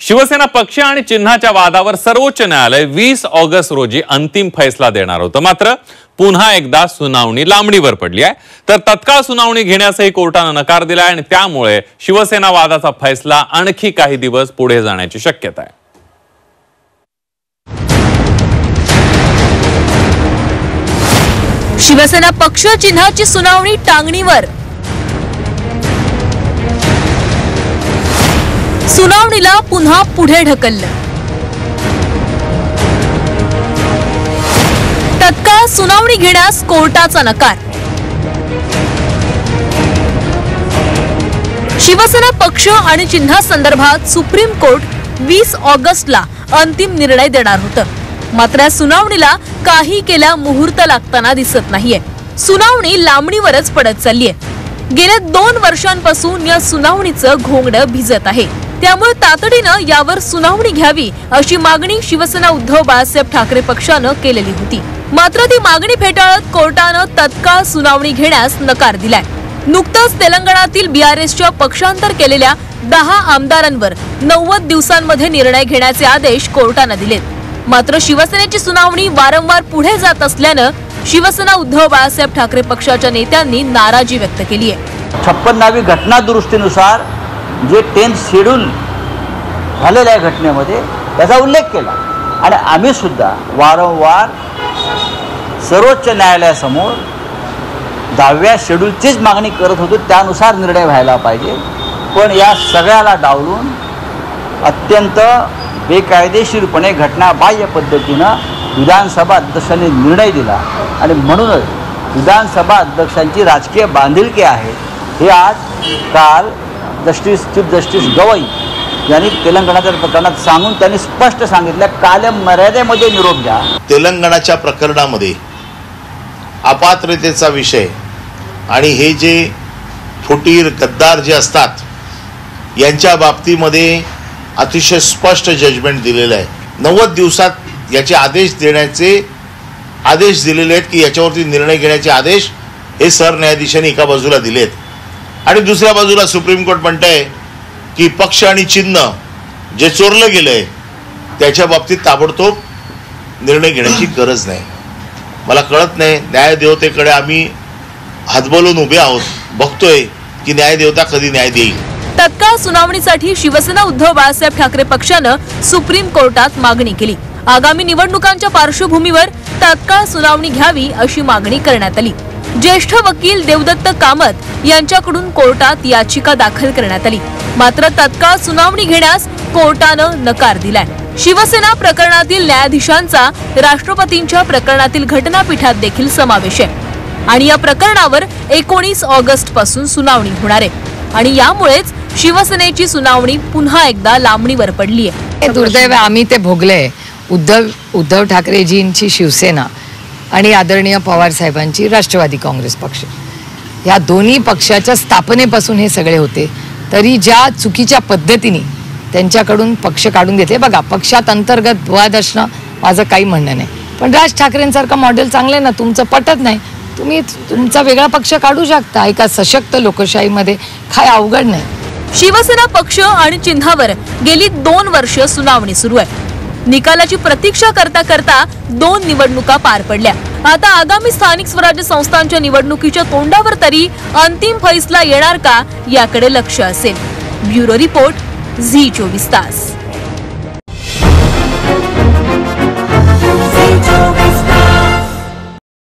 शिवसेना पक्ष आणि चिन्हाच्या वादावर सर्वोच्च न्यायालय 20 ऑगस्ट रोजी अंतिम फैसला देणार होतं। मात्र पुन्हा एकदा सुनावणी लांबणीवर पडली आहे। तर तत्काळ सुनावणी घेण्यासही कोर्टाने नकार दिला आहे आणि त्यामुळे शिवसेना वादाचा फैसला आणखी काही दिवस पुढे जाण्याची शक्यता आहे। शिवसेना पक्ष चिन्हाची सुनावणी टांगणीवर। सुनावणीला पुन्हा पुढे ढकललं। तत्काळ सुनावणी घेण्यास कोर्टाचा नकार। शिवसेना पक्ष आणि चिन्हासंदर्भात सुप्रीम कोर्ट 20 ऑगस्टला अंतिम निर्णय देणार होतं। मात्र सुनावणीला काही केल्या मुहूर्त लागताना दिसत नाहीये। सुनावणी लांबणीवरच पडत चाललीये। गेल्या 2 वर्षांपासून या सुनावणीचं घोंगडं भिजत आहे। त्यामुळे तातडीनं यावर सुनावणी घ्यावी अशी मागणी शिवसेना उद्धव बाळासाहेब ठाकरे पक्षानं केलेली होती। मात्र ती मागणी फेटाळत कोर्टानं तत्काळ सुनावणी घेण्यास नकार दिलाय। नुकताच तेलंगणातील बीआरएसच्या पक्षांतर केलेल्या 10 आमदारांवर 90 दिवसांमध्ये निर्णय घेण्याचे आदेश कोर्टानं दिलेत। मात्र शिवसेनेची सुनावणी वारंवार पुढे जात असल्यानं शिवसेना उद्धव बाळासाहेब ठाकरे पक्षाच्या नेत्यांनी नाराजी व्यक्त केली आहे। 56वी घटना दुरुस्तीनुसार जे 10th शेड्यूल झालेल्या घटनेमध्ये त्याचा उल्लेख केला आणि आम्ही सुद्धा वारंवार सर्वोच्च न्यायालयासमोर 10व्या शेड्यूलचीच मागणी करत होतो, त्यानुसार निर्णय व्हायला पाहिजे। पण या सगळ्याला डावलून अत्यंत बेकायदेशीरपणे घटनाबाह्य पद्धतीनं विधानसभा अध्यक्षांनी निर्णय दिला आणि म्हणूनच विधानसभा अध्यक्षांची राजकीय बांधिलकी आहे हे आज काल चीफ जस्टिस गवई यांनी तेलंगणाच्या प्रकरणात सांगून त्यांनी स्पष्ट सांगितलं, कालमर्यादेमध्ये निरोप द्या। तेलंगणाच्या प्रकरणामध्ये अपात्रतेचा विषय आणि हे जे फुटीर गद्दार जे असतात यांच्या बाबतीमध्ये अतिशय स्पष्ट जजमेंट दिलेलं आहे। 90 दिवसात याचे आदेश देण्याचे आदेश दिलेले आहेत की याच्यावरती निर्णय घेण्याचे आदेश हे सरन्यायाधीशांनी एका बाजूला दिलेत आणि दुसऱ्या बाजूला सुप्रीम कोर्ट म्हणतंय की पक्ष आणि चिन्ह जे चोरलं गेलंय त्याच्या बाबतीत ताबडतोब निर्णय घेण्याची गरज नाही। मला कळत नाही, न्यायदेवतेकडे आम्ही हातबलून उभे आहोत, बघतोय की न्यायदेवता कधी न्याय देईल। तत्काळ सुनावणीसाठी शिवसेना उद्धव बाळासाहेब ठाकरे पक्षानं सुप्रीम कोर्टात मागणी केली। आगामी निवडणुकांच्या पार्श्वभूमीवर तत्काळ सुनावणी घ्यावी अशी मागणी करण्यात आली। ज्येष्ठ वकील देवदत्त कामत यांच्याकडून कोर्टात याचिका दाखल करण्यात आली। मात्र तत्काळ सुनावणी घेण्यास कोर्टानं नकार दिलाय। शिवसेना प्रकरणातील न्यायाधीशांचा राष्ट्रपतींच्या प्रकरणातील घटनापीठात देखील समावेश आहे आणि या प्रकरणावर 19 ऑगस्ट पासून सुनावणी होणार आहे आणि यामुळेच शिवसेनेची सुनावणी पुन्हा एकदा लांबणीवर पडली आहे। दुर्दैव आम्ही ते भोगले। उद्धव ठाकरेजींची शिवसेना आणि आदरणीय पवार साहेबांची राष्ट्रवादी काँग्रेस पक्ष या दोन्ही पक्षाच्या स्थापनेपासून हे सगळे होते, तरी ज्या चुकीच्या पद्धतीने त्यांच्याकडून पक्ष काढून घेतले। बघा, पक्षात अंतर्गत वाद असणं माझं काही म्हणणं नाही, पण राज ठाकरेंसारखं मॉडेल चांगलं ना, तुमचं पटत नाही, तुम्ही तुमचा वेगळा पक्ष काढू शकता। एका सशक्त लोकशाहीमध्ये काय अवघड नाही। शिवसेना पक्ष आणि चिन्हावर गेली 2 वर्ष सुनावणी सुरू आहे। निकालाची प्रतीक्षा करता करता 2 निवडणुका पार पडल्या। आता आगामी स्थानिक स्वराज्य संस्थांच्या निवडणुकीच्या तोंडावर तरी अंतिम फैसला येणार का याकडे लक्ष असेल। ब्युरो रिपोर्ट, झी 24 तास।